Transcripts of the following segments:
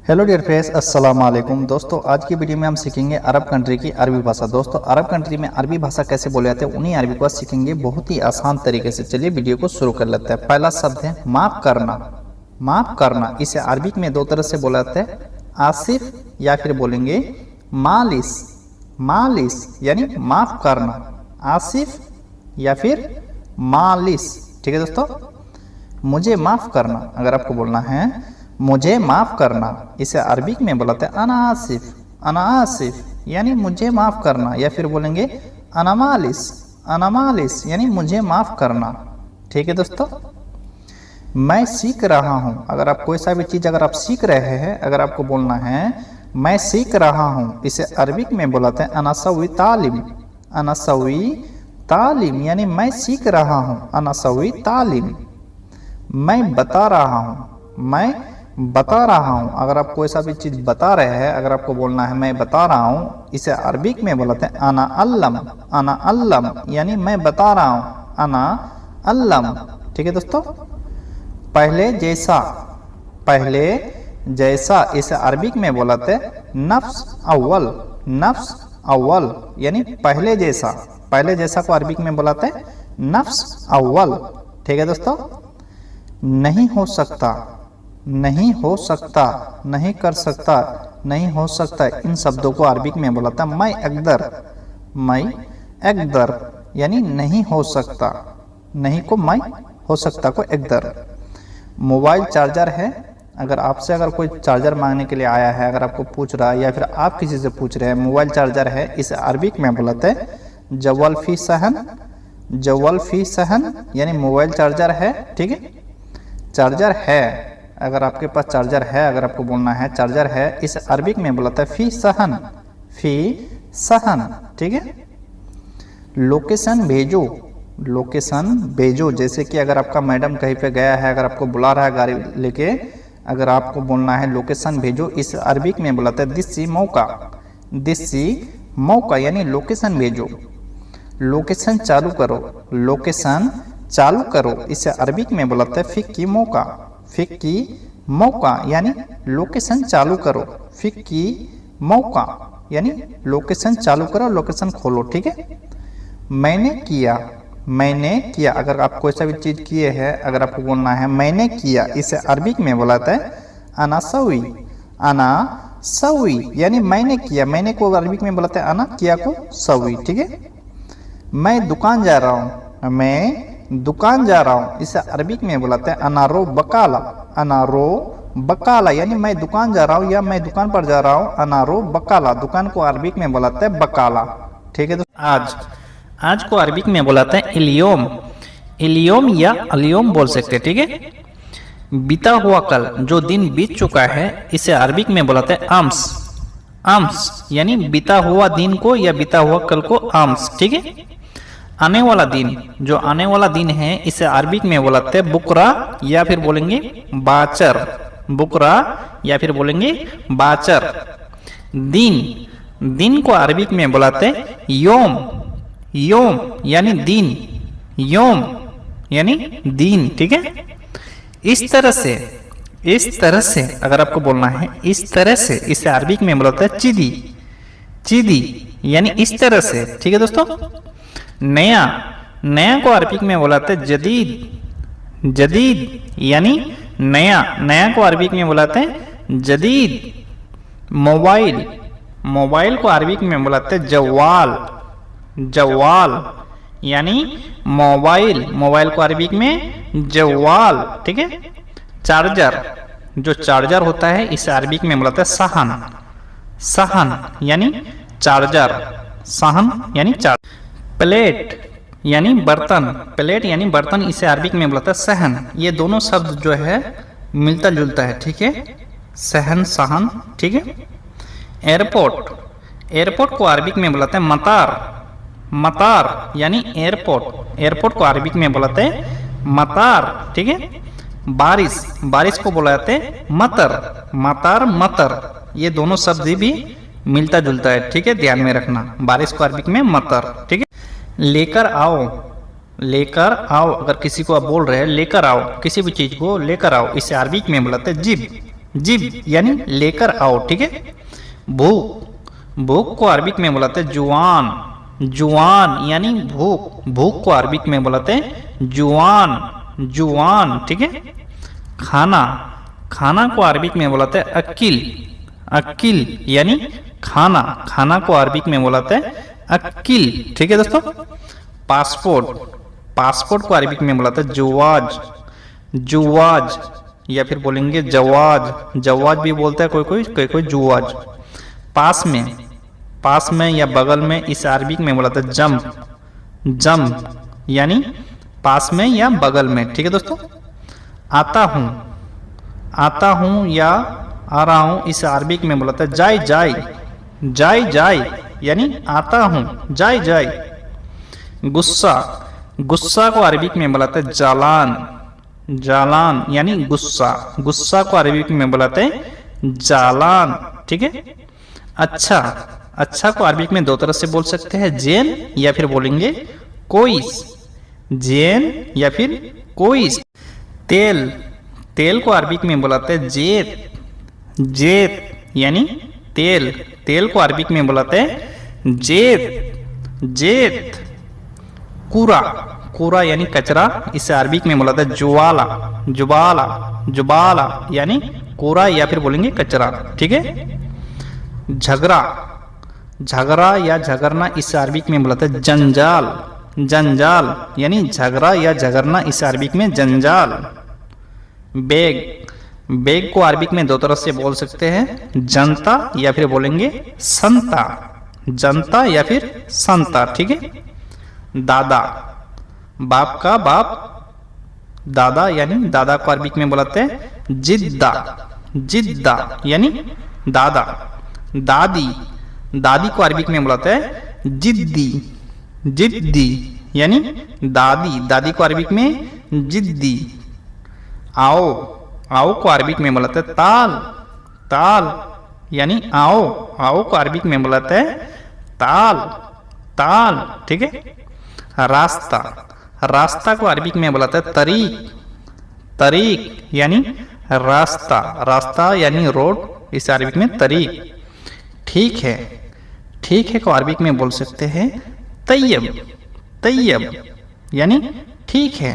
Hello dear friends, अस्सलाम वालेकुम। दोस्तों, आज की वीडियो में हम सीखेंगे अरब कंट्री की अरबी भाषा। दोस्तों, अरब कंट्री में अरबी भाषा कैसे बोले जाते हैं उन्हीं अरबी को सीखेंगे बहुत ही आसान तरीके से। चलिए वीडियो को शुरू कर लेते हैं। पहला शब्द है माफ़ करना। माफ़ करना इसे अरबी में दो तरह से बोला जाता है, आसिफ या फिर बोलेंगे मालिस। मालिस यानी माफ़ करना, आसिफ या फिर मालिस। ठीक है दोस्तों, मुझे माफ़ करना अगर आपको बोलना है मुझे माफ़ करना, इसे अरबी में बोलते हैं अना आसिफ। अना आसिफ यानी मुझे माफ़ करना, या फिर बोलेंगे अना मालिस। अना मालिस यानी मुझे माफ़ करना। ठीक है दोस्तों, मैं सीख रहा हूँ। अगर आप कोई सा भी चीज़ अगर आप सीख रहे हैं, अगर आपको बोलना है मैं सीख रहा हूँ, इसे अरबी में बोलते हैं अना सवी तालिम। अना सवी तालिम यानी मैं सीख रहा हूँ, अना सवी तालिम। मैं बता रहा हूँ, मैं बता रहा हूँ। अगर आप कोई सा भी चीज़ बता रहे हैं, अगर आपको बोलना है मैं बता रहा हूँ, इसे अरबी में बोलते हैं अना अल्लम। अना अल्लम यानी मैं बता रहा हूँ, अना अल्लम। ठीक है दोस्तों, पहले जैसा। पहले जैसा इसे अरबी में बोलते हैं नफ्स अव्वल। नफ्स अव्वल यानी पहले जैसा। पहले जैसा को अरबी में बोलते हैं नफ्स अव्वल। ठीक है दोस्तों, नहीं हो सकता। नहीं हो सकता, नहीं कर सकता, नहीं हो सकता, इन शब्दों को अरबी में बोलता है मैं अकदर। मैं अकदर यानी नहीं हो सकता, नहीं को मैं, हो सकता को अकदर। मोबाइल चार्जर है। अगर आपसे अगर कोई चार्जर मांगने के लिए आया है, अगर आपको पूछ रहा है या फिर आप किसी से पूछ रहे हैं मोबाइल चार्जर है, इसे अरबी में बोलते हैं जवल फी सहन। जवल फी सहन यानी मोबाइल चार्जर है। ठीक है, चार्जर है। अगर आपके पास चार्जर है, अगर आपको बोलना है चार्जर है, इस अरबी में बोलता है फी सहन। फी सहन। ठीक है, लोकेशन भेजो। लोकेशन भेजो, जैसे कि अगर आपका मैडम कहीं पे गया है, अगर आपको बुला रहा है गाड़ी लेके, अगर आपको बोलना है लोकेशन भेजो, इस अरबी में बोलता है दिस्सी मौका। दिस्सी मौका यानी लोकेशन भेजो। लोकेशन चालू करो। लोकेशन चालू करो, इसे अरबी में बोलता है फिक की मौका। फिक की मौका यानी लोकेशन चालू करो। फिक की मौका यानी लोकेशन चालू करो, लोकेशन खोलो। ठीक है, मैंने किया। मैंने किया, अगर आप कोई सा भी चीज़ किए हैं, अगर आपको बोलना है मैंने किया, इसे अरबी में बोलाता है अना सवी। अना सवी यानी मैंने किया। मैंने को अरबी में बोलाता है अना, किया को सवी। ठीक है, मैं दुकान जा रहा हूँ। मैं दुकान जा रहा हूँ, इसे अरबी में बुलाते हैं अनारो बकाला। अनारो बकाला यानी मैं दुकान जा रहा हूँ या मैं दुकान पर जा रहा हूँ, अनारो बकाला। दुकान को अरबी में बुलाते हैं बकाला। ठीक है दोस्तों, आज को अरबी में बुलाते हैं इलियोम। इलियोम या अलियोम बोल सकते हैं। ठीक है, बीता हुआ कल, जो दिन बीत चुका है, इसे अरबी में बुलाते हैं आम्स। आम्स यानी बीता हुआ दिन को या बीता हुआ कल को आम्स। ठीक है, आने वाला दिन, जो आने वाला दिन है, इसे अरबी में बोलते हैं बुकरा या फिर बोलेंगे बाचर। बुकरा या फिर बोलेंगे बाचर। दिन, दिन को अरबी में बोलते हैं योम। योम यानी दिन, योम यानी दिन। ठीक है, इस तरह से अगर आपको बोलना है इस तरह से, इसे अरबी में बोलते हैं चिदी। चिदी यानी इस तरह से। ठीक है दोस्तों, नया, नया को अरबी में बोलाते हैं जदीद। जदीद यानी नया, नया को अरबी में बोलाते हैं जदीद। मोबाइल, मोबाइल को अरबी में बोलाते हैं जवाल। जवाल यानी मोबाइल, मोबाइल को अरबी में जवाल। ठीक है, चार्जर, जो चार्जर होता है, इसे अरबी में बोलाते हैं सहन। सहन यानी चार्जर, सहन यानी चार्जर। प्लेट यानी बर्तन। प्लेट यानी बर्तन, इसे अरबी में बोलता है सहन। ये दोनों शब्द जो है मिलता जुलता है। ठीक है, सहन सहन। ठीक है, एयरपोर्ट, एयरपोर्ट को अरबी में बोलते हैं मतार। मतार यानी एयरपोर्ट। एयरपोर्ट को अरबी में बोलते हैं मतार। ठीक है, बारिश, बारिश को बोलाते हैं मतर। मतार मतर, ये दोनों शब्द भी मिलता जुलता है। ठीक है, ध्यान में रखना, बारिश को अरबी में मतर। ठीक है, लेकर आओ। लेकर आओ, अगर किसी को आप बोल रहे हैं लेकर आओ, किसी भी चीज़ को लेकर आओ, इसे अरबी में बोलते हैं जिब। जिब यानी लेकर आओ, ठीक है। भूख, भूख को अरबिक में बुलाते हैं जुआन, जुआन यानी भूख, भूख को अरबिक में बुलाते हैं जुआन, जुआन, ठीक है। खाना, खाना को अरबिक में बुलाते हैं अकिल, अकिल यानी खाना, खाना को अरबिक में बुलाते हैं अकिल, ठीक है दोस्तों। पासपोर्ट, पासपोर्ट को अरबिक में बुलाते हैं जुवाज, जुवाज या फिर बोलेंगे जवाज, जवाज भी बोलता है कोई कोई, कोई कोई जुवाज। पास में, पास में या बगल में इस अरबिक में बुलाते हैं जम, जम यानी पास में या बगल में, ठीक है दोस्तों। आता हूँ, आता हूँ या आ रहा हूँ इस अरबिक में बुलाते हैं जाय जाय, जाय जाय यानी आता हूँ, जाय जाय। गुस्सा, गुस्सा को अरबिक में बुलाते हैं जालान, जालान यानी गुस्सा, गुस्सा को अरबिक में बुलाते हैं जालान, ठीक है। अच्छा, अच्छा को अरबिक में दो तरह से बोल सकते हैं, जैन या फिर बोलेंगे कोइस, जैन या फिर कोइस। तेल, तेल को अरबिक में बुलाते हैं जेत, जेत यानी तेल, तेल को अरबिक में बुलाते हैं जेत, जेत। कूड़ा, कूड़ा यानी कचरा, इसे अरबिक में बुलाते हैं जुबाला, जुबाला, जुबाला यानी कूड़ा या फिर बोलेंगे कचरा, ठीक है। झगड़ा, झगड़ा या झगड़ना इस अरबिक में बुलाते हैं जंजाल, जंजाल यानी झगड़ा या झगड़ना इस अरबिक में जंजाल। बैग, बैग को अरबिक में दो तरह से बोल सकते हैं, जनता या फिर बोलेंगे संता, जनता या फिर संता, ठीक है। दादा, बाप का बाप, दादा यानी दादा को अरबिक में बुलाते हैं जिद्दा, जिद्दा यानी दादा। दादी, दादी को अरबिक में बुलाते हैं जिद्दी, जिद्दी यानी दादी, दादी को अरबिक में जिद्दी। आओ, आओ को अरबिक में बुलाते हैं ताल, ताल यानी आओ, आओ को अरबिक में बुलाते हैं ताल, ताल, ठीक है। रास्ता, रास्ता को अरबिक में बुलाते हैं तरीक, तरीक यानी रास्ता, रास्ता यानी रोड, इस अरबिक में तरीक। ठीक है, ठीक है को अरबिक में बोल सकते हैं तैयब, तैयब यानी ठीक है,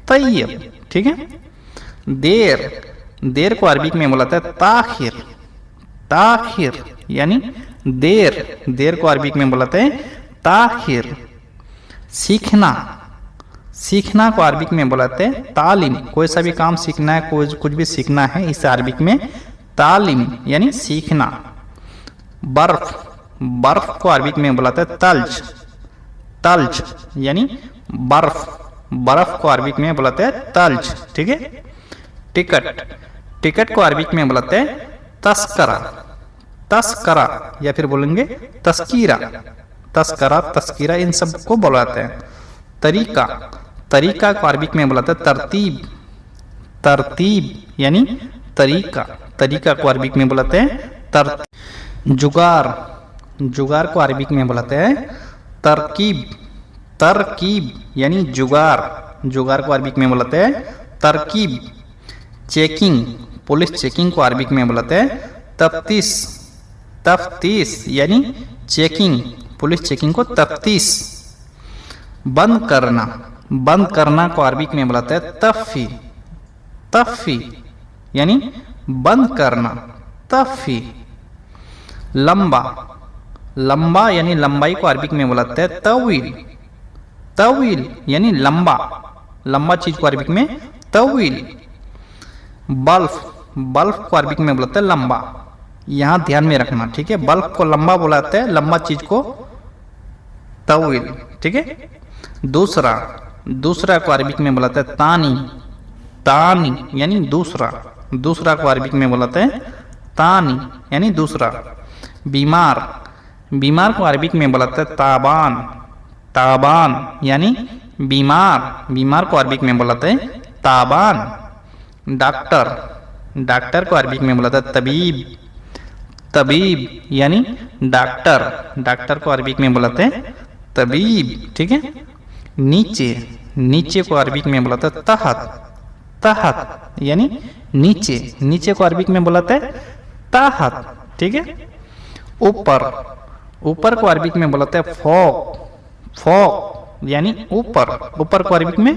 तैयब, ठीक है। देर, देर को अरबिक में बुलाते हैं ताखिर, ताखिर यानी देर, देर को अरबिक में बुलाते हैं ताखिर। सीखना, सीखना को अरबिक में बुलाते हैं तालीम, कोई सा भी काम सीखना है, कोई कुछ भी सीखना है, इस अरबिक में तालीम यानी सीखना। बर्फ, बर्फ को अरबिक में बुलाते हैं तल्ज, तल्ज यानी बर्फ, बर्फ को अरबिक में बुलाते हैं तल्ज, ठीक है। टिकट, टिकट को अरबिक में बुलाते हैं तस्करा, तस्करा या फिर बोलेंगे तस्कीरा, तस्करा, तस्कीरा इन सब को बुलाते हैं। तरीका, तरीका को अरबिक में बुलाते हैं तरतीब, तरतीब यानी तरीका, तरीका को अरबिक में बुलाते हैं तरतीब। जुगार, जुगार को अरबिक में बुलाते हैं तरकीब, तरकीब यानी जुगार, जुगार को अरबिक में बुलाते हैं तरकीब। चेकिंग, पुलिस चेकिंग को अरबिक में बुलाते हैं तफ्तीश, तफ्तीश यानी चेकिंग, पुलिस चेकिंग को तफ्तीश। बंद करना, बंद करना को अरबिक में बुलाते हैं तफ़ी, तफ़ी यानी बंद करना, तफ़ी। लंबा, लंबा यानी लंबाई को अरबिक में बुलाते हैं तवील, तवील यानी लंबा, लंबा चीज को अरबिक में तवील। बल्ब, बल्ब को अरबिक में बुलाते हैं लंबा, यहाँ ध्यान में रखना, ठीक है। बल्ब को लंबा बुलाते हैं, लंबा चीज को तवील, ठीक है। दूसरा, दूसरा को अरबिक में बुलाते हैं तानी, तानी यानी दूसरा, दूसरा को अरबिक में बुलाते हैं तानी यानी दूसरा। बीमार, बीमार को अरबिक में बुलाते हैं ताबान, ताबान यानी बीमार, बीमार को अरबिक में बुलाते हैं ताबान। डॉक्टर, डॉक्टर को अरबिक में बुलाते हैं तबीब, तबीब यानी डॉक्टर, डॉक्टर को अरबिक में बुलाते हैं तबीब, ठीक है। नीचे, नीचे को अरबिक में बुलाते हैं तहत, तहत यानी नीचे, नीचे को अरबिक में बोलाते हैं ताहत, ठीक है। ऊपर, ऊपर को अरबिक में बोलाते हैं फौक, फौक यानी ऊपर, ऊपर को अरबिक में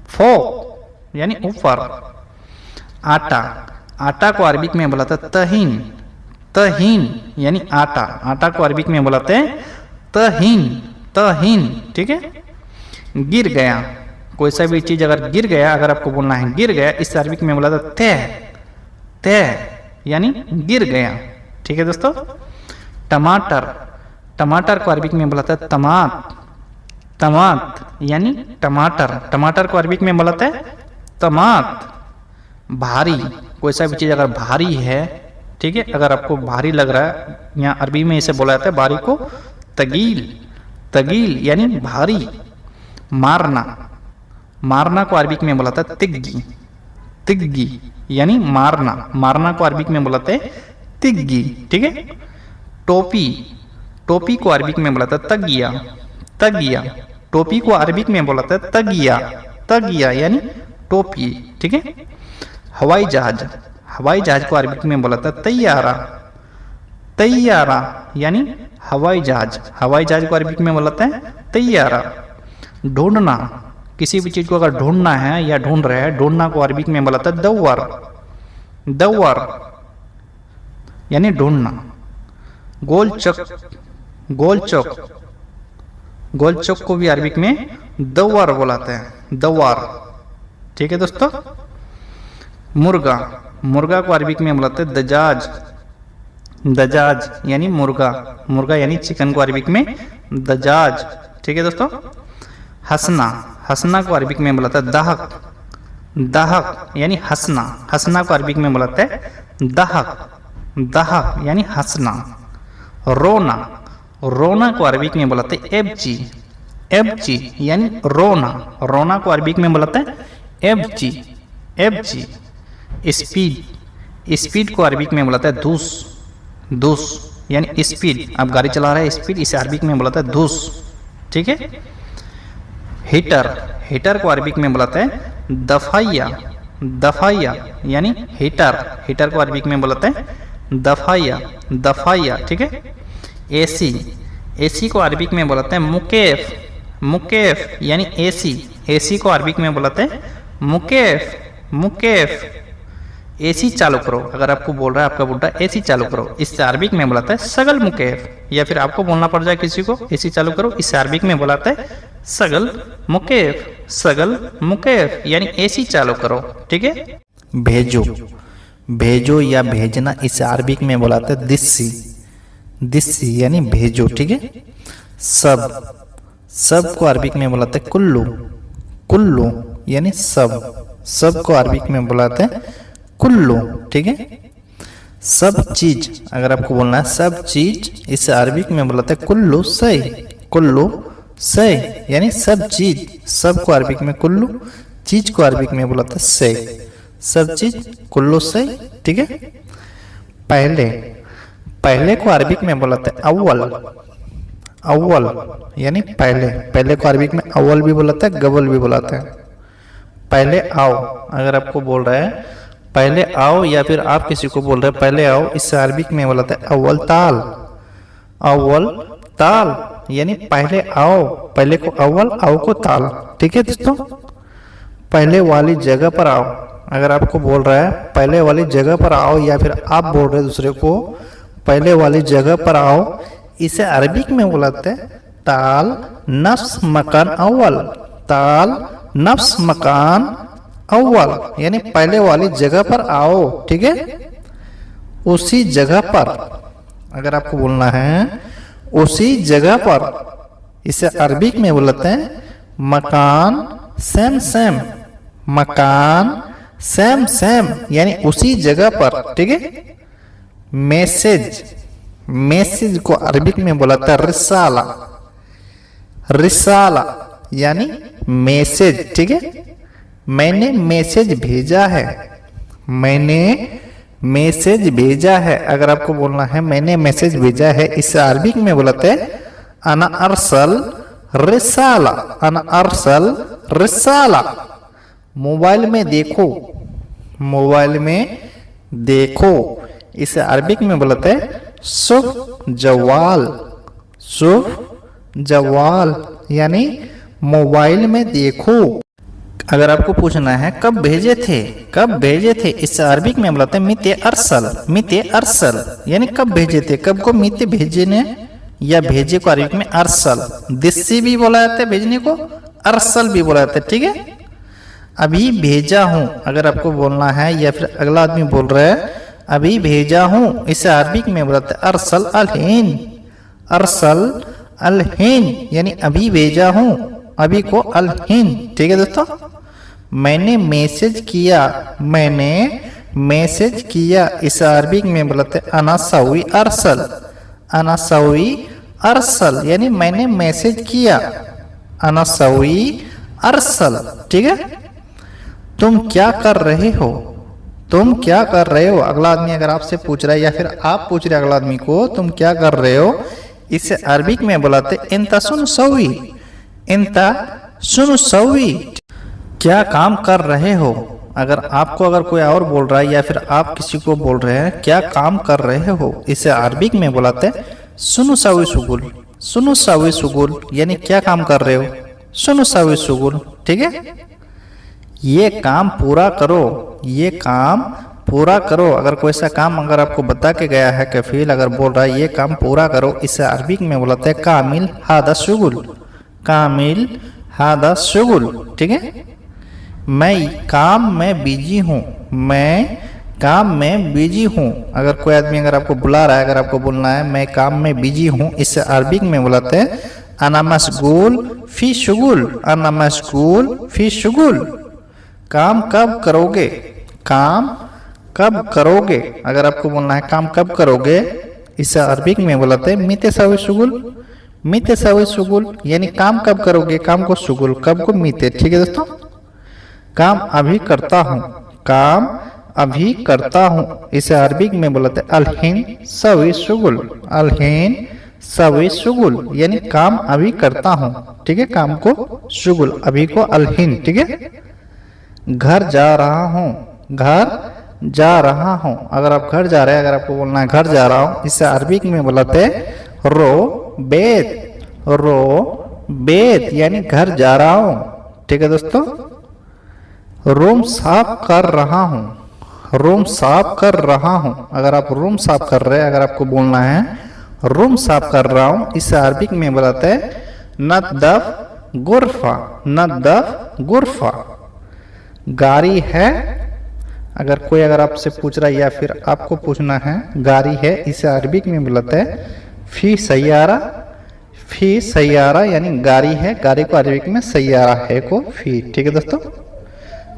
फौक यानी ऊपर। आटा, आटा को अरबिक में बोलाते हैं तहीन, तहीन यानी आटा, आटा को अरबिक में बोलाते हैं तहीन, तहीन, ठीक है। गिर गया, कोई सा भी चीज अगर गिर गया, अगर आपको बोलना है गिर गया, इस अरबिक में बोला था तय, तय यानी गिर गया, ठीक है दोस्तों। टमाटर, टमाटर को अरबिक में बोला था तमात, तमात यानी टमाटर, टमाटर को अरबिक में बोला था तमात। भारी, कोई सा भी चीज अगर भारी है, ठीक है, अगर आपको भारी लग रहा है, यहाँ अरबी में इसे बोला जाता है भारी को तगील, तगील यानी भारी। मारना, मारना को अरबिक में बोला था तिग्गी, तिग्गी यानी मारना, मारना को अरबिक में बोलाते हैं तिग्गी, ठीक है। टोपी, टोपी को अरबिक में बोला था तगिया, तगिया, टोपी को अरबिक में बोला था तगिया, तगिया यानी टोपी, ठीक है। हवाई जहाज, हवाई जहाज को अरबिक में बोला था तैयारा, तैयारा यानी हवाई जहाज, हवाई जहाज को अरबिक में बोलाते हैं तैयारा। ढूंढना, किसी भी चीज को अगर ढूंढना है या ढूंढ रहे हैं, ढूंढना को अरबिक में बोलाता है दव्वर, दव्वर यानी ढूंढना। गोल चौक, गोल चौक, गोल चौक को भी अरबिक में दव्वर बोलाते हैं, दव्वर, ठीक है दोस्तों। मुर्गा, मुर्गा को अरबिक में बोलाते हैं दजाज, दजाज यानी मुर्गा, मुर्गा यानी चिकन को अरबिक में दजाज, ठीक है दोस्तों। हंसना, हंसना को अरबिक में बोलाता है दहक, दहक यानी हंसना, हंसना को अरबिक में बोलाते हैं दहक, दहक यानी हंसना। रोना, रोना को अरबिक में बोलाते हैं एबची, एबची यानी रोना, रोना को अरबिक में बोलाते हैं एबची, एबची। स्पीड, स्पीड को अरबिक में बोलाता है धूस, धूस यानी स्पीड, आप गाड़ी चला रहे हैं स्पीड, इसे अरबिक में बोलाता है धूस, ठीक है। हीटर, हीटर को अरबिक में बोलाते हैं दफाइया, दफाइया यानी हीटर, हीटर को अरबिक में बोलाते हैं दफाइया, दफाइया, ठीक है। एसी, एसी को अरबिक में बोलाते हैं मुकेफ, मुकेफ यानी एसी, एसी को अरबिक में बोलाते हैं मुकेफ, मुकेफ। एसी चालू करो, अगर आपको बोल रहा है आपका बुड्ढा एसी चालू करो, इससे अरबिक में बुलाता है सगल मुकेफ, या फिर आपको बोलना पड़ जाए किसी को एसी चालू करो, इससे अरबिक में बुलाता है सगल मुकेफ, सगल मुकेफ यानी एसी चालू करो, ठीक है। भेजो, भेजो या भेजना, इसे अरबिक में बुलाते हैं दिस्सी, दिस्सी यानी भेजो, ठीक है। सब, सब को अरबिक में बुलाते हैं कुल्लू, कुल्लू यानी सब, सब को अरबिक में बुलाते हैं कुल्लू, ठीक है। सब चीज, अगर आपको बोलना है सब चीज, इसे अरबिक में बुलाते हैं कुल्लू सही, कुल्लू सही यानी सब चीज, सब को अरबिक में कुल्लू, चीज को अरबिक में बुलाते हैं सही, सब चीज कुल्लू सही, ठीक है। पहले, पहले को अरबिक में बुलाते हैं अव्वल, अव्वल यानी पहले, पहले को अरबिक में अव्वल भी बुलाते हैं, गव्वल भी बुलाते हैं। पहले आओ, अगर आपको बोल रहा है पहले आओ, या फिर आप किसी को बोल रहे हैं पहले आओ, इससे अरबिक में बोलाते हैं अव्वल ताल, अव्वल ताल यानी पहले आओ, पहले को अव्वल, आओ को ताल, ठीक है दोस्तों। पहले वाली जगह पर आओ, अगर आपको बोल रहा है पहले वाली जगह पर आओ, या फिर आप बोल रहे हैं दूसरे को पहले वाली जगह पर आओ, इसे अरबिक में बुलाते हैं ताल नफ्स मकान अव्वल, ताल नफ्स मकान अव्वल यानी पहले वाली जगह पर आओ, ठीक है। उसी जगह पर, अगर आपको बोलना है उसी जगह पर, इसे अरबिक में बोलते हैं मकान सेम सेम, मकान सेम सेम यानी उसी जगह पर, ठीक है। मैसेज, मैसेज को अरबिक में बोलाता है रिसाला, रिसाला यानी मैसेज, ठीक है। मैंने मैसेज भेजा है, मैंने मैसेज भेजा है, अगर आपको बोलना है मैंने मैसेज भेजा है, इसे अरबिक में बोलते हैं अना अरसल रिसाला, अना अरसल रिसाला। मोबाइल में देखो, मोबाइल में देखो। इसे अरबिक में बोलते हैं शुफ जवाल, शुफ जवाल यानी मोबाइल में देखो। अगर आपको पूछना है कब भेजे थे, कब भेजे थे, इसे अरबिक में बोलते हैं मिते अरसल, मिते अरसल यानी कब भेजे थे। कब को मिते भेजने या भेजे को अरबिक में अरसल, दिस्सी भी बोला जाता है भेजने को, अरसल भी बोला जाता है। ठीक है, अभी भेजा हूं अगर आपको बोलना है या फिर अगला आदमी बोल रहा है अभी भेजा हूं, इसे अरबिक में बोलते हैं अरसल अलहीन, अरसल अलहीन यानी अभी भेजा हूं, अभी को अलहीन। ठीक है दोस्तों, मैंने मैसेज किया, मैंने मैसेज किया, इसे अरबिक में बोलते हैं अना सवी अरसल, अना सवी अरसल यानी मैंने मैसेज किया, अना सवी अरसल। ठीक है, तुम क्या कर रहे हो, तुम क्या कर रहे हो। अगला आदमी अगर आपसे पूछ रहा है या फिर आप पूछ रहे अगला आदमी को तुम क्या कर रहे हो, इसे अरबिक में बुलाते इंता सुन सवी, इंता सुन सवी क्या काम कर रहे हो। अगर आपको अगर कोई और बोल रहा है या फिर आप किसी को बोल रहे हैं क्या काम कर रहे हो, इसे अरबिक में बुलाते सुनु सवी सुगुल, सुनु सवी सुगुल यानी क्या काम कर रहे हो, सुनु सवी सुगुल। ठीक है, ये काम पूरा करो, ये काम पूरा करो। अगर कोई सा काम अगर आपको बता के गया है कफील अगर बोल रहा है ये काम पूरा करो, इसे अरबिक में बुलाते हैं कामिल हादा शुगुल, कामिल हादा शुगुल। ठीक है, मैं काम में बिजी हूँ, मैं काम में बिजी हूँ। अगर कोई आदमी अगर आपको बुला रहा है अगर आपको बोलना है मैं काम में बिजी हूँ, इसे अरबिक में बुलाते हैं अना मशगूल फी शुगुल, अना मशगूल फी शुगुल। काम कब करोगे, काम कब करोगे। अगर आपको बोलना है काम कब करोगे, इसे अरबिक में बुलाते हैं मिते सवी शुगुल, मिते सवी शुगुल यानी काम कब करोगे, काम को शुगुल, कब को मिते। ठीक है दोस्तों, काम अभी करता हूँ, काम अभी करता हूँ, इसे अरबिक में बुलाते हैं अलहीन सवी शुगुल, अलहीन सवी शुगुल यानी काम अभी करता हूँ। ठीक है, काम को शुगुल, अभी को अलहीन। ठीक है, घर जा रहा हूँ, घर जा रहा हूँ। अगर आप घर जा रहे हैं अगर आपको बोलना है घर जा रहा हूँ, इसे अरबिक में बुलाते रो बेत, रो बेत यानी घर जा रहा हूँ। ठीक है दोस्तों, रूम साफ कर रहा हूँ, रूम साफ कर रहा हूँ। अगर आप रूम साफ कर रहे हैं अगर आपको बोलना है रूम साफ कर रहा हूँ, इसे अरबिक में बुलाते हैं नद्दफ गुरफा, नद्दफ गुरफा। गाड़ी है, अगर कोई अगर आपसे पूछ रहा है या फिर आपको पूछना है गाड़ी है, इसे अरबिक में बुलाते हैं फी सैयारा, फी सैयारा यानी गाड़ी है, गाड़ी को अरबिक में सैयारा है को फी। ठीक है दोस्तों,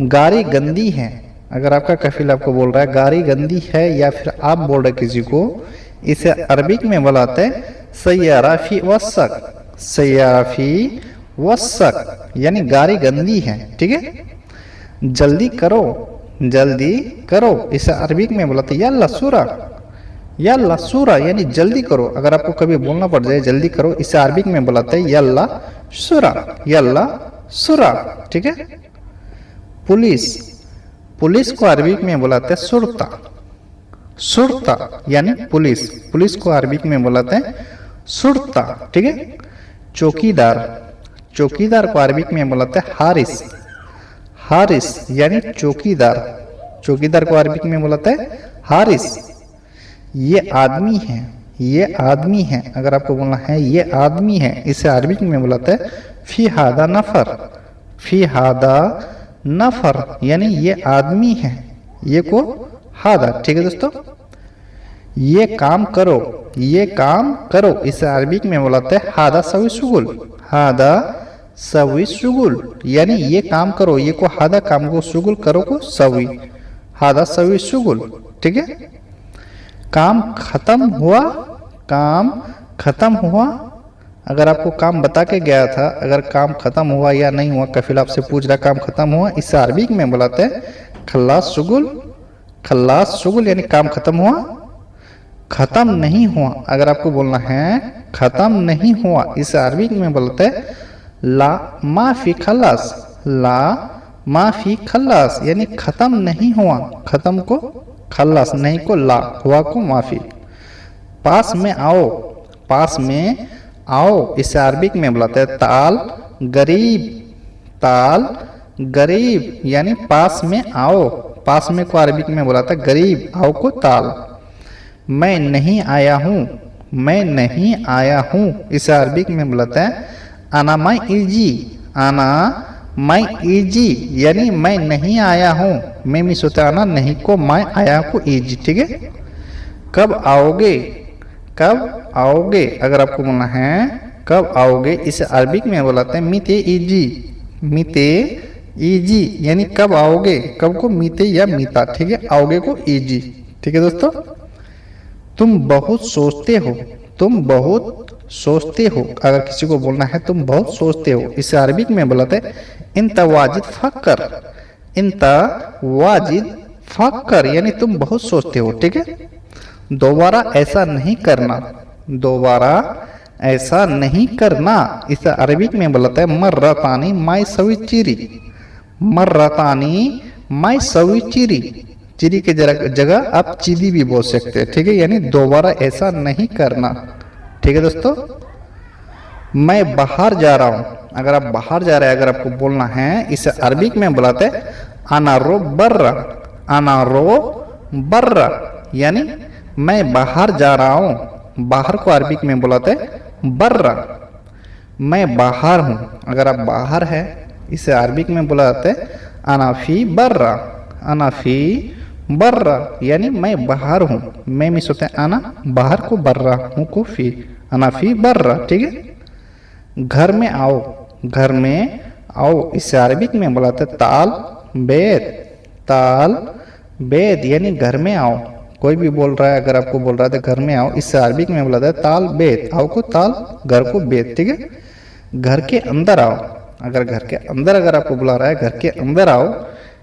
गाड़ी गंदी है। अगर आपका कफील आपको बोल रहा है गाड़ी गंदी है या फिर आप बोल रहे किसी को, इसे अरबिक में बुलाते हैं सैयारा फी वसक, सैयारा फी वसक यानी गाड़ी गंदी है। ठीक है, जल्दी करो, जल्दी करो, इसे अरबिक में बुलाते यल्ला सूरा, यल्ला सूरा यानी जल्दी करो। अगर आपको कभी बोलना पड़ जाए जल्दी करो, इसे अरबिक में बुलाते यल्ला सूरा, यल्ला सूरा। ठीक है, पुलिस, पुलिस को अरबिक में बुलाते हैं सुरता, सुरता यानी पुलिस, पुलिस को अरबिक में बुलाते हैं सुरता। ठीक है, चौकीदार, चौकीदार को अरबिक में बुलाते हैं हारिस, हारिस यानी चौकीदार, चौकीदार को अरबिक में बुलाते हैं हारिस। ये आदमी है, ये आदमी है। अगर आपको बोलना है ये आदमी है, इसे अरबिक में बुलाते हैं फी हादा नफर, फी हादा नफर यानी ये आदमी है, ये को हादा। ठीक है दोस्तों, ये काम करो, ये काम करो, इसे अरबिक में बुलाते हैं हादा सवी शुगुल, हादा सवी शुगुल यानी ये काम करो, ये को हादा काम को शुगुल करो को सवी, हादा सवी शुगुल। ठीक है, काम खत्म हुआ, काम खत्म हुआ। अगर आपको काम बता के गया था, अगर काम खत्म हुआ या नहीं हुआ, कफील आपसे पूछ रहा काम खत्म हुआ, इसे अरबिक में बुलाते हैं खल्लास शुगुल, खल्लास शुगुल यानी काम खत्म हुआ। खत्म नहीं हुआ, अगर आपको बोलना है खत्म नहीं हुआ, इसे अरबिक में बोलते हैं ला माफी खल्लास, ला माफी खल्लास यानी खत्म नहीं हुआ, खत्म को खल्लास, नहीं को ला, हुआ को माफी। पास में आओ, पास में आओ इसे अरबिक में बुलाते हैं ताल गरीब, ताल गरीब यानी पास में आओ, पास में को अरबिक में बुलाता है गरीब, आओ को ताल। मैं नहीं आया हूँ, मैं नहीं आया हूँ इसे अरबिक में बुलाते हैं आना माई इजी, आना माई इजी यानी मैं नहीं आया हूँ, मैं मिस होता आना, नहीं को मैं आया को इजी, ठीक है। कब आओगे, कब आओगे अगर आपको बोलना है कब आओगे इसे अरबिक में बुलाते हैं मीते इजी, मीते इजी यानी कब आओगे, कब को मीते या मीता, ठीक है, आओगे को इजी, ठीक है दोस्तों। तुम बहुत सोचते हो, तुम बहुत सोचते हो अगर किसी को बोलना है तुम बहुत सोचते हो इसे अरबिक में बुलाते हैं इंता वाजिद फक्कर, इंता वाजिद फक्कर यानी तुम बहुत सोचते हो, ठीक है। दोबारा ऐसा नहीं करना, दोबारा ऐसा नहीं करना इसे अरबिक में बुलाते हैं मर्रतानी माई सवी चिरी, मर्रतानी माई सवी चिरी, चिरी के जगह आप चीदी भी बोल सकते हैं, ठीक है, यानी दोबारा ऐसा नहीं करना, ठीक है दोस्तों। मैं बाहर जा रहा हूँ अगर आप बाहर जा रहे हैं अगर आपको बोलना है इसे अरबिक में बुलाते हैं अनारो बर्रा, अनारो बर्रा यानी मैं बाहर जा रहा हूँ, बाहर को अरबिक में बुलाते हैं बर्रा। मैं बाहर हूँ अगर आप बाहर है इसे अरबिक में बुलाते हैं अनाफी बर्रा, अनाफी बर्रा यानी मैं बाहर हूँ, मैं मिस होते हैं आना, बाहर को बर्रा हूँ को फी, अनाफी बर्रा, ठीक है। घर में आओ, घर में आओ इसे अरबिक में बुलाते हैं ताल बेद, ताल बेद यानी घर में आओ। कोई भी बोल रहा है अगर आपको बोल रहा है घर में आओ इसे अरबिक में बुलाते हैं ताल बेद, आओ को ताल, घर को बेद, ठीक है। घर के अंदर आओ अगर घर के अंदर अगर आपको बुला रहा है घर के अंदर आओ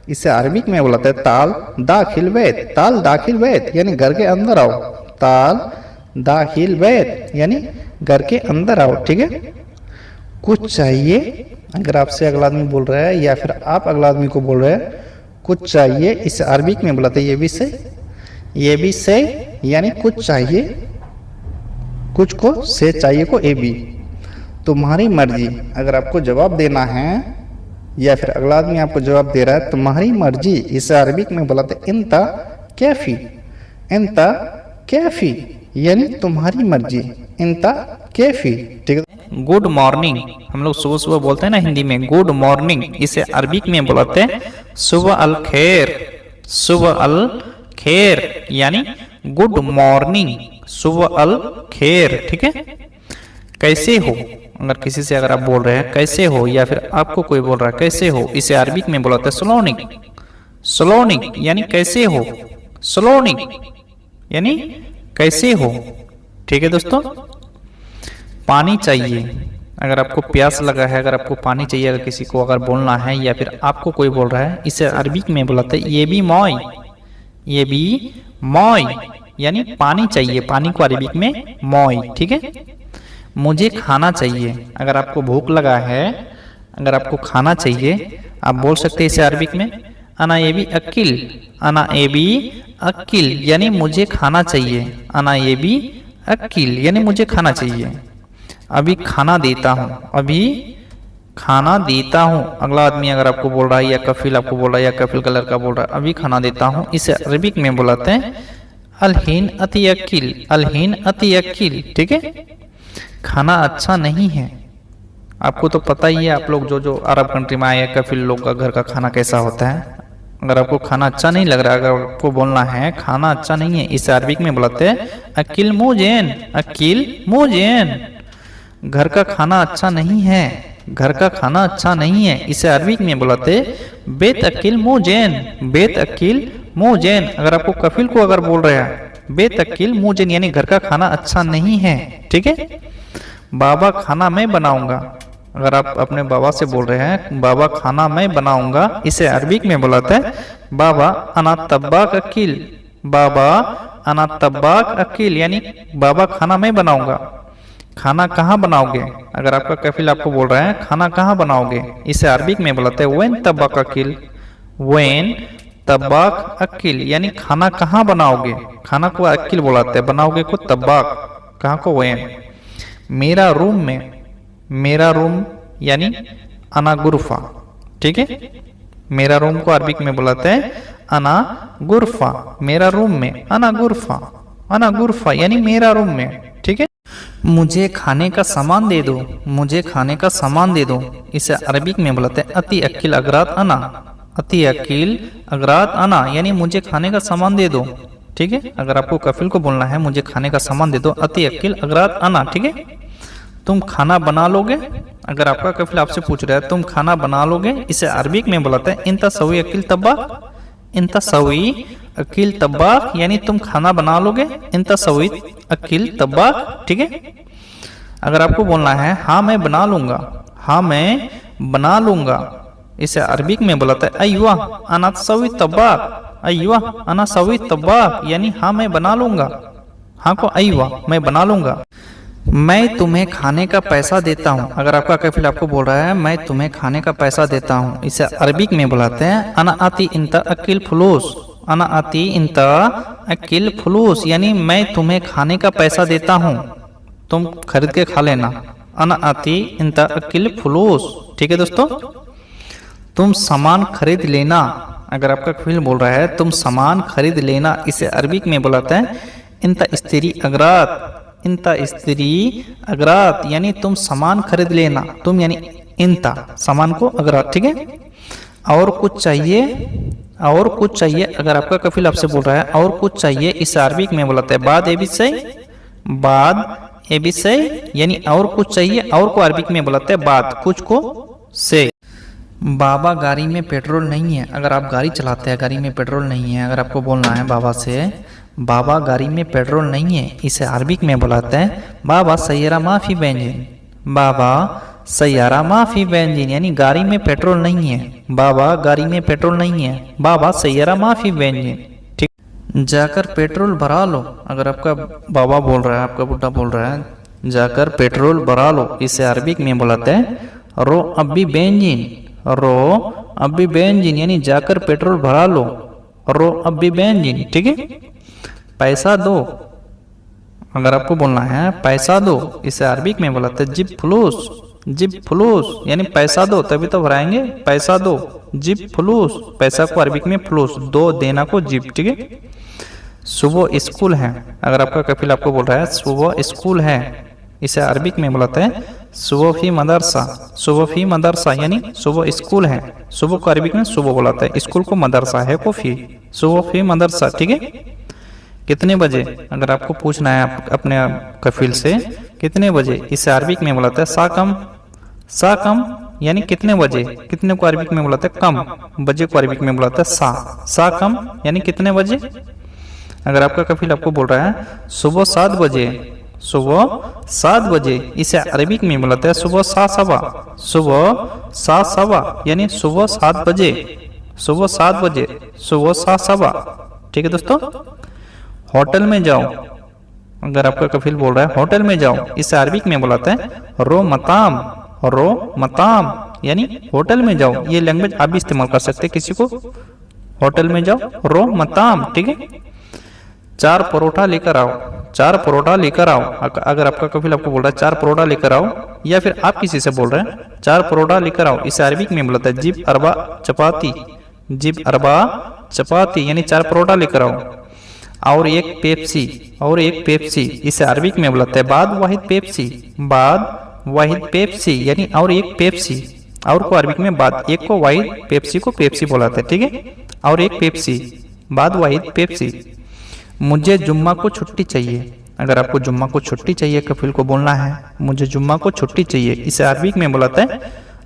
इसे अरबिक में बुलाते हैं ताल दाखिल बैत, ताल दाखिल बैत यानी घर के अंदर आओ, ताल दाखिल बैत यानी घर के अंदर आओ, ठीक है। कुछ चाहिए अगर आपसे अगला आदमी बोल रहा है या फिर आप अगला आदमी को बोल रहे हैं कुछ चाहिए इसे अरबिक में बुलाते हैं ये भी सही, ये भी सही यानी कुछ चाहिए, कुछ को से चाहिए को ए बी। तुम्हारी मर्जी अगर आपको जवाब देना है या फिर अगला आदमी आपको जवाब दे रहा है तुम्हारी मर्जी इसे अरबिक में बुलाते इंता कैफी, इंता कैफी यानी तुम्हारी मर्जी, इंता कैफी, ठीक है। गुड मॉर्निंग हम लोग सुबह सुबह बोलते हैं ना हिंदी में गुड मॉर्निंग, इसे अरबिक में बुलाते हैं सुबह अल खैर, सुबह अल खैर यानी गुड मॉर्निंग, सुबह अल खैर, ठीक है। कैसे हो अगर किसी से अगर आप बोल रहे हैं कैसे हो या फिर आपको कोई बोल रहा है कैसे हो इसे अरबिक में बुलाते हैं स्लोनिक, स्लोनिक यानी कैसे हो, स्लोनिक यानी कैसे हो, ठीक है दोस्तों। पानी चाहिए अगर आपको प्यास लगा है, अगर आपको पानी चाहिए, अगर किसी को अगर बोलना है या फिर आपको कोई बोल रहा है इसे अरबिक में बुलाते हैं ये भी मॉय, ये भी मॉय यानी पानी चाहिए, पानी को अरबिक में मॉय, ठीक है। मुझे खाना चाहिए अगर आपको भूख लगा है, अगर आपको खाना चाहिए आप बोल सकते हैं इसे अरबिक में अना ये भी अकिल, अना ये भी अकिल यानी मुझे खाना चाहिए, अना ये भी अकिल यानी मुझे खाना चाहिए। अभी खाना देता हूँ, अभी खाना देता हूँ अगला आदमी अगर आपको बोल रहा है या कफिल आपको बोल रहा है या कफिल का लड़का बोल रहा है अभी खाना देता हूँ इसे अरबिक में बुलाते हैं अलहीन अति अकिल, अलहीन अति अकिल, ठीक है। खाना अच्छा नहीं है आपको तो पता ही है, आप लोग जो अरब कंट्री में आए कफिल लोग का घर का खाना कैसा होता है। अगर आपको खाना अच्छा नहीं लग रहा, अगर आपको बोलना है खाना अच्छा नहीं है इसे अरबिक में बुलाते हैं अकिल मुजेन, अकिल मुजेन, घर का खाना अच्छा नहीं है, घर का खाना अच्छा नहीं है इसे अरबिक में बुलाते बेत अकिल मुजेन, बेत अकिल मुजेन। अगर आपको कफिल को अगर बोल रहे हैं बेत अकिल मुजेन यानी घर का खाना अच्छा नहीं है, ठीक है। बाबा खाना मैं बनाऊंगा अगर आप अपने बाबा से बोल रहे हैं बाबा खाना मैं बनाऊंगा इसे अरबिक में बुलाते हैं बाबा अना तब्बाक अकील, बाबा अना तब्बाक अकील यानी बाबा खाना मैं बनाऊंगा खाना कहाँ बनाओगे। अगर आपका कफिल आपको बोल रहा है खाना कहाँ बनाओगे, इसे अरबिक में बुलाते हैं वेन तबक अकिल। वेन तबक अकिल यानी खाना कहाँ बनाओगे, खाना को अकिल बुलाते हैं, बनाओगे को तबक, कहाँ को वेन। मेरा रूम में, मेरा रूम यानी अना गुरफा, ठीक है। मेरा रूम को अरबिक में बुलाते हैं अना गुरफा, मेरा रूम में अना गुरफा, अना गुरफा यानी मेरा रूम में, ठीक है। मुझे खाने का सामान दे दो, मुझे खाने का सामान दे दो, इसे अरबिक में बुलाते हैं अति अकिल अगरात अना। अति अकिल अगरात अना यानी मुझे खाने का सामान दे दो, ठीक है। अगर आपको कफिल को बोलना है मुझे खाने का सामान दे दो, अति अकिल अगरात अना, ठीक है। तुम खाना बना लोगे, अगर आपका कफिल आपसे पूछ रहा है तुम खाना बना लोगे, इसे अरबिक में बुलाते हैं इंता सवी अकिल तब्बाक। इंता सवी अकिल तब्बाक यानी तुम खाना बना लोगे, इंता सवी अकिल तब्बाक, ठीक है। अगर आपको बोलना है हाँ मैं बना लूंगा, हाँ मैं बना लूंगा, इसे अरबिक में बुलाते हैं अय्वा अना सवी तब्बाक। अय्वा अना सवी तब्बाक यानी हाँ मैं बना लूंगा, हाँ को अय्वा मैं बना लूंगा। मैं तुम्हें खाने का पैसा देता हूँ, अगर आपका कफिल आपको बोल रहा है मैं तुम्हें खाने का पैसा देता हूँ, इसे अरबिक में बुलाते हैं अना आती इंता अकिल फुलूस। अना आती इंता अकिल फुलूस यानी मैं तुम्हें खाने का पैसा देता हूँ, तुम खरीद के खा लेना। अना आती इंता अकिल फुलूस, ठीक है दोस्तों। तुम सामान खरीद लेना, अगर आपका कफिल बोल रहा है तुम सामान खरीद लेना, इसे अरबिक में बुलाते हैं इंता स्त्री अगरात। इंता स्त्री अगरात यानी तुम सामान खरीद लेना, तुम यानी इंता सामान को अगरात, ठीक है। और कुछ चाहिए, और कुछ चाहिए, अगर आपका कफिल आपसे बोल रहा है और कुछ चाहिए, इसे अरबिक में बुलाते हैं बाद एबिसई। बाद एबिसई यानी और कुछ चाहिए, और को अरबिक में बुलाते हैं बाद, कुछ को से। बाबा गाड़ी में पेट्रोल नहीं है, अगर आप गाड़ी चलाते हैं गाड़ी में पेट्रोल नहीं है, अगर आपको बोलना है बाबा से बाबा गाड़ी में पेट्रोल नहीं है, इसे अरबिक में बुलाते हैं बाबा सैयारा माफी बेंजीन। बाबा सैयारा माफी बेंजीन यानी गाड़ी में पेट्रोल नहीं है, बाबा गाड़ी में पेट्रोल नहीं है, बाबा सैयारा माफी बेंजीन, ठीक। जाकर पेट्रोल भरा लो, अगर आपका बाबा बोल रहा है, आपका बुढ़ा बोल रहा है जाकर पेट्रोल भरा लो, इसे अरबिक में बुलाते हैं रो अब्बी बेंजीन। रो अब्बी बेंजीन यानी जाकर पेट्रोल भरा लो, रो अब्बी बेंजीन, ठीक है। पैसा दो, अगर आपको बोलना है पैसा दो, इसे अरबिक में बुलाते हैं जिब फुलूस। जिब फुलूस यानी पैसा दो तभी तो भराएंगे, पैसा दो, जिब फुलूस, पैसा को अरबिक में फुलूस, दो देना को जिब, ठीक है। सुबह स्कूल है, अगर आपका कफिल आपको बोल रहा है सुबह स्कूल है, इसे अरबिक में बुलाते हैं सुबह फी मदरसा। सुबह फी मदरसा यानी सुबह स्कूल है, सुबह को अरबिक में सुबह बुलाते हैं, स्कूल को मदरसा है को फी, सुबह फी मदरसा, ठीक है। कितने बजे, अगर आपको पूछना है अपने कफिल से कितने बजे, इसे अरबिक में बुलाते हैं साकम। साकम यानी कितने बजे, कितने को अरबिक में बुलाते हैं कम, बजे को अरबिक में बुलाते हैं साकम यानी कितने बजे। अगर आपका कफिल आपको बोल रहा है सुबह 7 बजे, सुबह 7 बजे, इसे अरबिक में बुलाते हैं सुबह 7 सवा। सुबह 7 सवा यानी सुबह 7 बजे, सुबह 7 बजे, सुबह 7 सवा, ठीक है दोस्तों। होटल में जाओ, अगर आपका कफिल बोल रहा है होटल में जाओ, इसे अरबिक में बुलाते हैं रो मताम। रो मताम यानी होटल में जाओ, ये लैंग्वेज आप भी इस्तेमाल कर सकते हैं किसी को, होटल में जाओ रो मताम, ठीक है। 4 परोठा लेकर आओ, 4 परोठा लेकर आओ, अगर आपका कफिल आपको बोल रहा है 4 परोठा लेकर आओ, या फिर आप किसी से बोल रहे हैं 4 परोठा लेकर आओ, इसे अरबिक में बुलाता है जिब अरबा चपाती। जिब अरबा चपाती यानी 4 परोठा लेकर आओ, और एक पेप्सी, और एक पेप्सी, इसे अरबिक में बुलाते हैं बाद वाहिद पेप्सी। बाद वाहिद पेप्सी यानी और एक पेप्सी, और को अरबिक में बाद, एक को वाहिद पेप्सी को पेप्सी बुलाते हैं, ठीक है। और एक पेप्सी, बाद वाहिद पेप्सी। मुझे जुम्मा को छुट्टी चाहिए, अगर आपको जुम्मा को छुट्टी चाहिए कफिल को बोलना है मुझे जुम्मा को छुट्टी चाहिए, इसे अरबिक में बुलाते हैं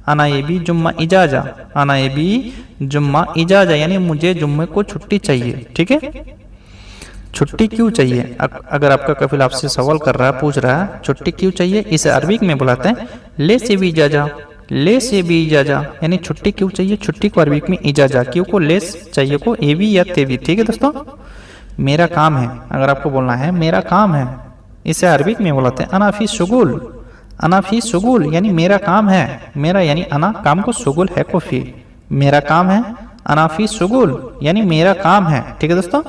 अना ये भी जुम्मा इजाजा। अना ये भी जुम्मा इजाजा यानी मुझे जुम्मे को छुट्टी चाहिए, ठीक है। छुट्टी क्यों चाहिए, अगर आपका कफिल आपसे सवाल कर रहा है, पूछ रहा है छुट्टी क्यों चाहिए, इसे अरबिक में बुलाते हैं ले से भी इजाजा। ले से भी इजाजा यानी छुट्टी क्यों चाहिए, छुट्टी को अरबिक में इजाजा, क्यों को लेस चाहिए को एवी या तेवी, ठीक है दोस्तों। मेरा काम है, अगर आपको बोलना है मेरा काम है, इसे अरबिक में बुलाते हैं अना फी शुगुल। अना फी शुगुल यानी मेरा काम है, मेरा यानी अना काम को, शुगुल है को फी, मेरा काम है। अना फी शुगुल यानी मेरा काम है। ठीक है दोस्तों।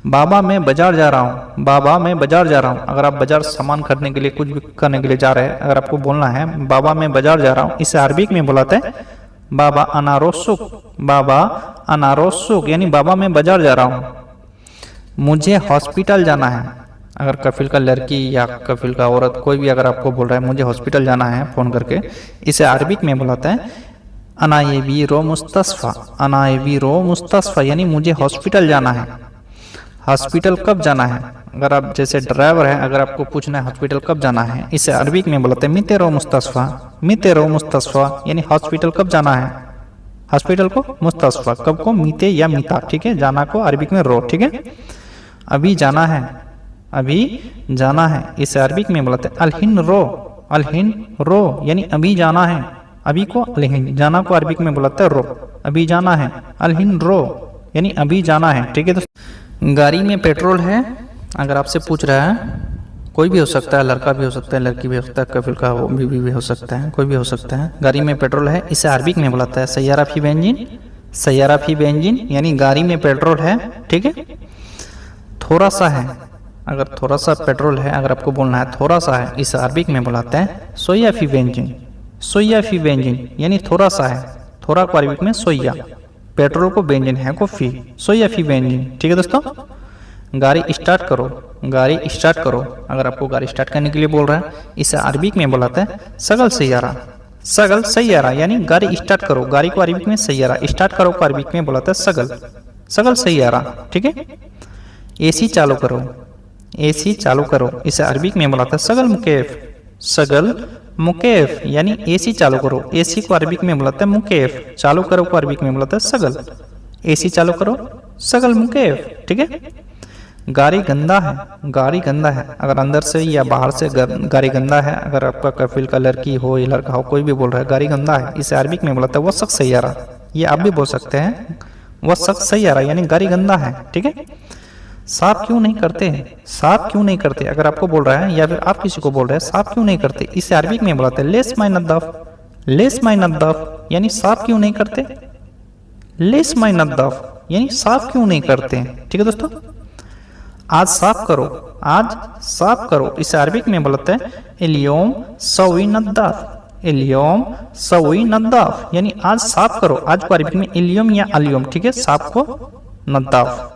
बाबा मैं बाजार जा रहा हूँ, बाबा मैं बाजार जा रहा हूँ। अगर आप बाजार सामान खरीदने के लिए, कुछ भी करने के लिए जा रहे हैं, अगर आपको बोलना है बाबा मैं बाजार जा रहा हूँ, इसे अरबिक में बुलाते हैं बाबा अनारोसुक। बाबा अनारोसुक यानी बाबा मैं बाजार जा रहा हूँ। मुझे हॉस्पिटल जाना है। अगर कफिल का लड़की या कफिल का औरत कोई भी अगर आपको बोल रहा है मुझे हॉस्पिटल जाना है फोन करके, इसे अरबिक में बुलाते हैं अनायबीरो मुस्तस्फा। अनायबीरो मुस्तस्फा यानी मुझे हॉस्पिटल जाना है। हॉस्पिटल कब जाना है? अगर आप जैसे ड्राइवर है, अगर आपको पूछना है हॉस्पिटल कब जाना है, इसे अरबिक में बोलते हैं मितेरो मुस्तस्फा। मितेरो मुस्तस्फा यानी हॉस्पिटल कब जाना है, हॉस्पिटल को, मुस्तस्फा कब को, मीते या मीता। ठीक है, जाना को अरबिक में रो। ठीक है। अभी जाना है, अभी जाना है, इसे अरबिक में बोलते हैं अलहिन रो। अलहिन रो यानी अभी जाना है, अभी को अलहिन, जाना को अरबिक में बोलते हैं रो। अभी जाना है, अलहिन रो यानी अभी जाना है। ठीक है दोस्तों। गाड़ी में पेट्रोल है। अगर आपसे पूछ रहा है, कोई भी हो सकता है, लड़का भी हो सकता है, लड़की भी हो सकता है, कफिल का बीवी भी हो सकता है, कोई भी हो सकता है, गाड़ी में पेट्रोल है, इसे अरबिक में बुलाता है सैयारा फी बेंजीन। सैयारा फी बेंजीन यानी गाड़ी में पेट्रोल है। ठीक है। थोड़ा सा है, अगर थोड़ा सा पेट्रोल है, अगर आपको बोलना है थोड़ा सा है, इसे अरबिक में बुलाते हैं सोया फी बेंजीन। सोया फी बेंजीन यानी थोड़ा सा है, थोड़ा को अरबिक में सोया, पेट्रोल को बेंजीन है को फी, सोया फी बेंजीन। ठीक है दोस्तों। गाड़ी स्टार्ट करो। गाड़ी स्टार्ट करो, अगर आपको गाड़ी स्टार्ट करने के लिए बोल रहा है, इसे अरबिक में बुलाते हैं सगल सैयारा। सगल सैयारा यानी गाड़ी स्टार्ट करो, गाड़ी को अरबिक में सैयारा, स्टार्ट करो को अरबिक में बुलाते हैं सगल, सगल सैयारा। ठीक है। एसी चालू करो। एसी चालू करो, इसे अरबिक में बुलाते हैं सगल मुकेफ। सगल मुकेफ यानी एसी चालू करो, एसी को अरबिक में बुलाते हैं मुकेफ, चालू करो को अरबिक में बुलाते हैं सगल। एसी चालू करो, सगल मुकेफ। ठीक है। गाड़ी गंदा है। गाड़ी गंदा है, अगर अंदर से या बाहर से गाड़ी गंदा है, अगर आपका कफिल का लड़की हो या लड़का हो, कोई भी बोल रहा है गाड़ी गंदा है, इसे अरबिक में बुलाता है वसक सैयारा। ये आप भी बोल सकते हैं वसक सैयारा यानी गाड़ी गंदा है। ठीक है। साफ क्यों नहीं करते हैं? साफ क्यों नहीं करते, अगर आपको बोल रहा है या फिर आप किसी को बोल रहे हैं साफ क्यों नहीं करते, इसे अरबिक में बुलाते हैं लेस माई नद्दाफ। लेस माई नद्दाफ यानी साफ क्यों नहीं करते, लेस माई नद्दाफ यानी साफ क्यों नहीं करते। ठीक है दोस्तों। आज साफ करो। आज साफ करो, इसे अरबिक में बोलते हैं इलियोम सवी नद्दाफ। इलियोम सवी नद्दाफ यानी आज साफ करो, आज को अरबिक में इलियोम या अलियोम। ठीक है, साफ को नद्दाफ।